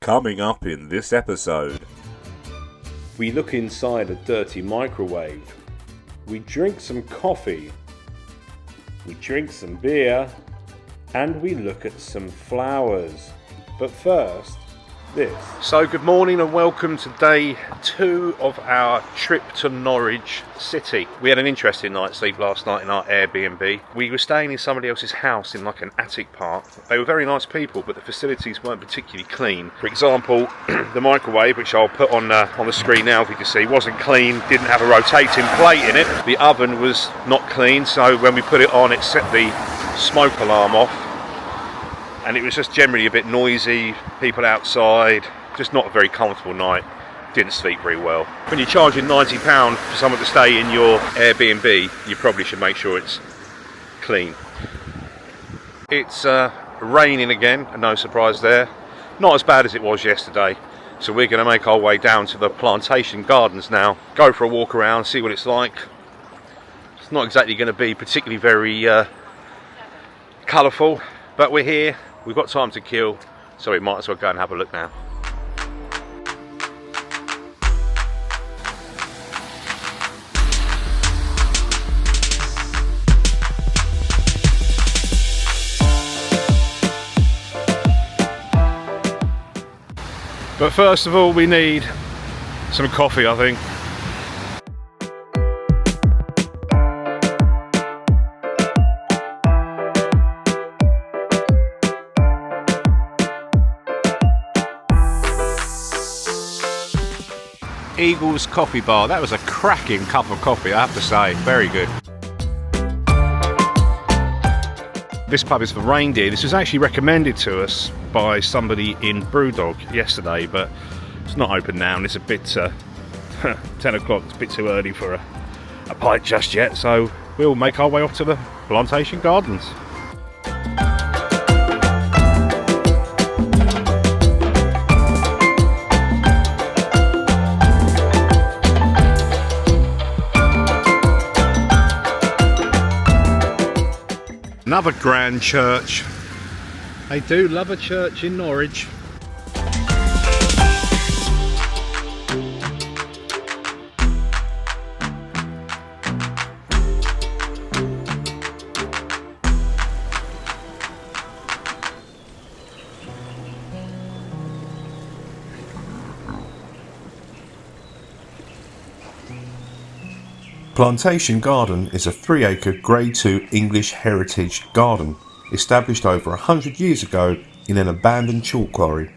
Coming up in this episode, we look inside a dirty microwave. We drink some coffee. We drink some beer. And we look at some flowers. But first, this. So good morning and welcome to day 2 of our trip to Norwich City. We had an interesting night's sleep last night in our AirBnB. We were staying in somebody else's house in like an attic part. They were very nice people, but the facilities weren't particularly clean. For example, the microwave, which I'll put on the screen now if you can see, wasn't clean, didn't have a rotating plate in it. The oven was not clean, so when we put it on it set the smoke alarm off. And it was just generally a bit noisy, people outside, just not a very comfortable night. Didn't sleep very well. When you're charging £90 for someone to stay in your Airbnb, you probably should make sure it's clean. It's raining again, no surprise there. Not as bad as it was yesterday. So we're going to make our way down to the Plantation Gardens now. Go for a walk around, see what it's like. It's not exactly going to be particularly very colourful, but we're here. We've got time to kill, so we might as well go and have a look now. But first of all, we need some coffee, I think. Eagles Coffee Bar. That was a cracking cup of coffee, I have to say. Very good. This pub is for reindeer. This was actually recommended to us by somebody in Brewdog yesterday, but it's not open now and it's a bit 10 o'clock. It's a bit too early for a pint just yet, so we'll make our way off to the Plantation Gardens. Another grand church. They do love a church in Norwich. Plantation Garden is a 3-acre Grade 2 English heritage garden established over 100 years ago in an abandoned chalk quarry.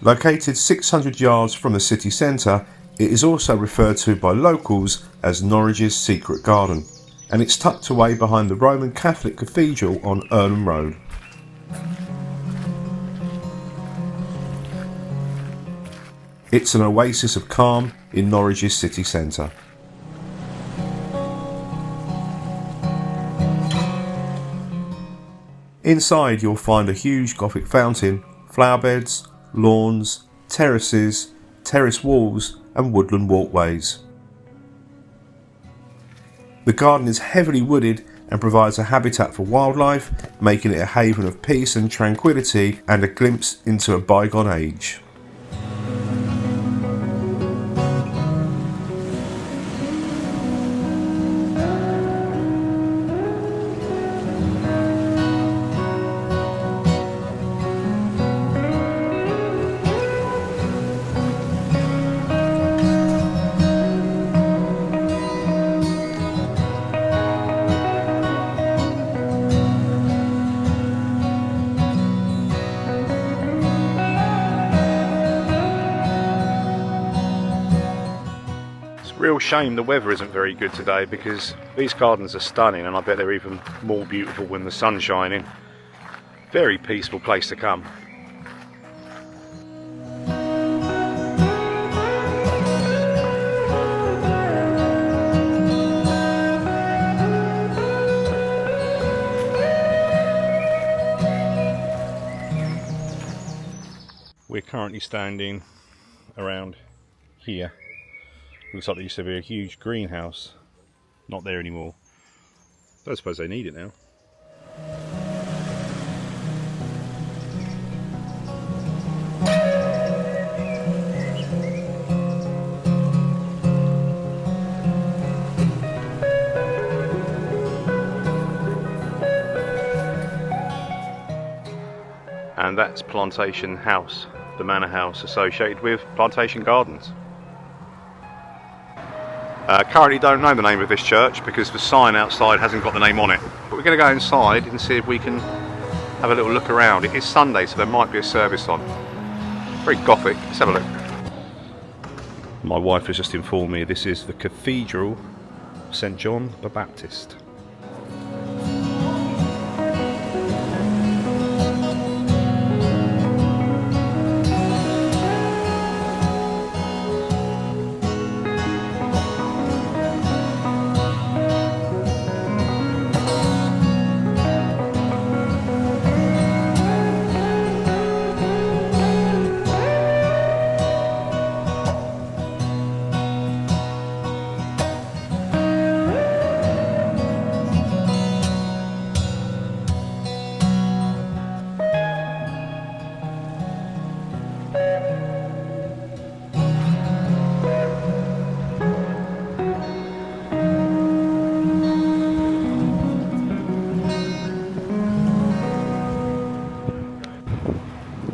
Located 600 yards from the city centre, it is also referred to by locals as Norwich's secret garden, and it's tucked away behind the Roman Catholic Cathedral on Earlham Road. It's an oasis of calm in Norwich's city centre. Inside you'll find a huge Gothic fountain, flower beds, lawns, terraces, terrace walls and woodland walkways. The garden is heavily wooded and provides a habitat for wildlife, making it a haven of peace and tranquility and a glimpse into a bygone age. Real shame the weather isn't very good today because these gardens are stunning and I bet they're even more beautiful when the sun's shining. Very peaceful place to come. We're currently standing around here. Looks like there used to be a huge greenhouse. Not there anymore. Don't suppose they need it now. And that's Plantation House, the manor house associated with Plantation Gardens. Currently don't know the name of this church because the sign outside hasn't got the name on it. But we're going to go inside and see if we can have a little look around. It is Sunday, so there might be a service on. Very gothic. Let's have a look. My wife has just informed me this is the Cathedral St. John the Baptist.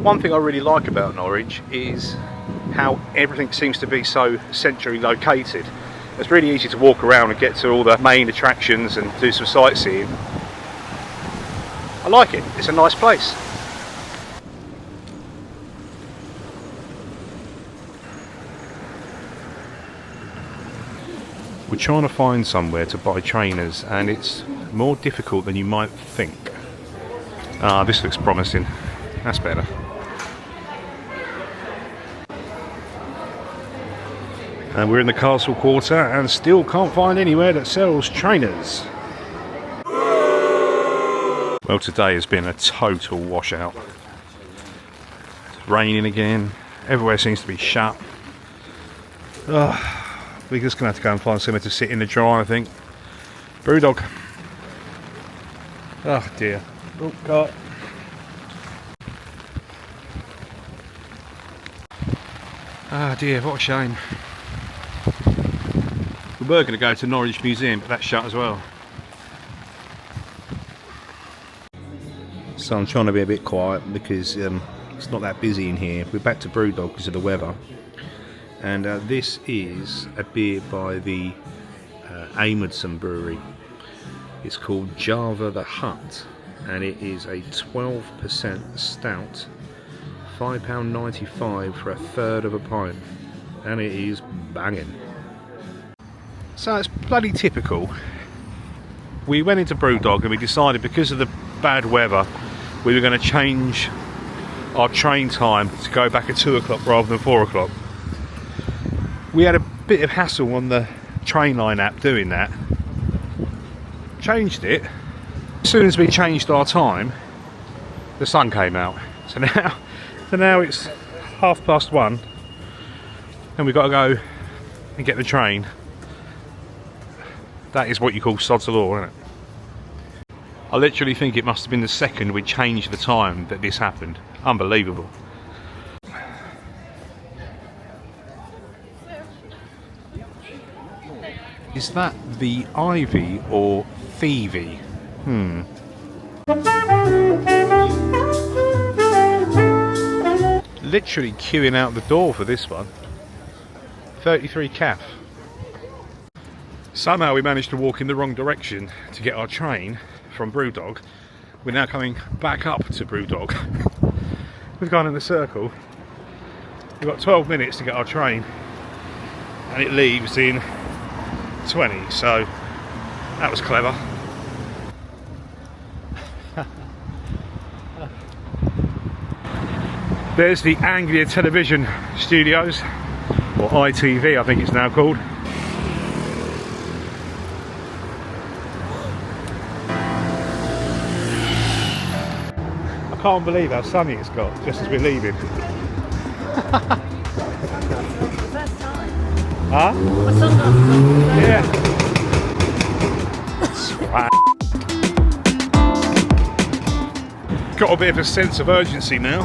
One thing I really like about Norwich is how everything seems to be so centrally located. It's really easy to walk around and get to all the main attractions and do some sightseeing. I like it, it's a nice place. We're trying to find somewhere to buy trainers and it's more difficult than you might think. Ah, this looks promising. That's better. And we're in the castle quarter and still can't find anywhere that sells trainers. Well, today has been a total washout. It's raining again. Everywhere seems to be shut. We're just going to have to go and find somewhere to sit in the dry, I think. Brewdog. Oh dear. Oh God. Ah dear, what a shame. We were going to go to Norwich Museum, but that's shut as well. So I'm trying to be a bit quiet because it's not that busy in here. We're back to Brewdog because of the weather. And this is a beer by the Amundsen Brewery. It's called Java the Hut, and it is a 12% stout. £5.95 for a third of a pint, and it is banging. So it's bloody typical. We went into Brewdog and we decided because of the bad weather we were going to change our train time to go back at 2 o'clock rather than 4 o'clock. We had a bit of hassle on the train line app doing that. Changed it. As soon as we changed our time, the sun came out. So now it's 1:30 and we've got to go and get the train. That is what you call sod's law, isn't it? I literally think it must have been the second we changed the time that this happened. Unbelievable. Is that the Ivy or Thievy? Literally queuing out the door for this one. 33 calf. Somehow we managed to walk in the wrong direction to get our train from Brewdog. We're now coming back up to Brewdog. We've gone in the circle. We've got 12 minutes to get our train and it leaves in 20, so that was clever. There's the Anglia Television Studios, or ITV I think it's now called. I can't believe how sunny it's got just as we're leaving. First time. Huh? My sunglasses. Yeah. Swag. Got a bit of a sense of urgency now.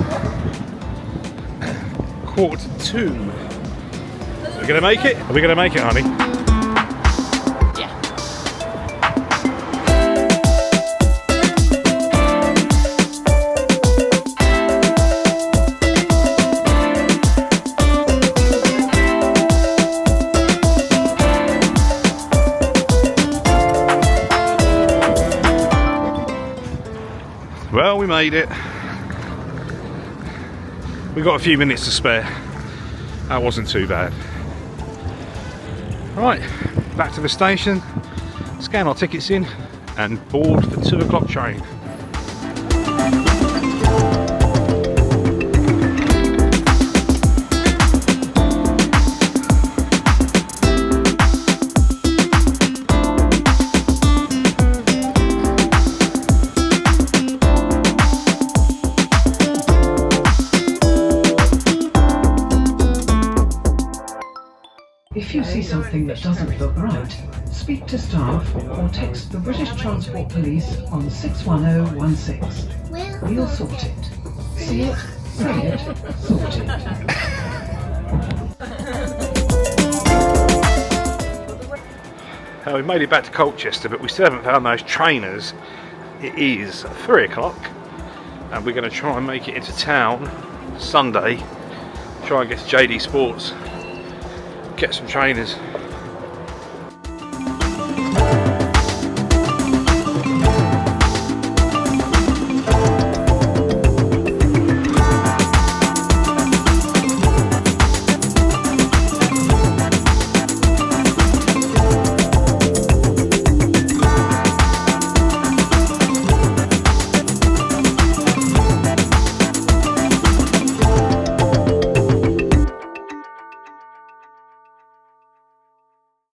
1:45. Are we going to make it? Are we going to make it, honey? made it. We got a few minutes to spare. That wasn't too bad. Right, back to the station, scan our tickets in and board the 2 o'clock train. If you see something that doesn't look right, speak to staff or text the British Transport Police on 61016. We'll sort it. See it, say it, sort it. We've made it back to Colchester, but we still haven't found those trainers. It is 3 o'clock and we're going to try and make it into town Sunday, try and get to JD Sports, get some trainers.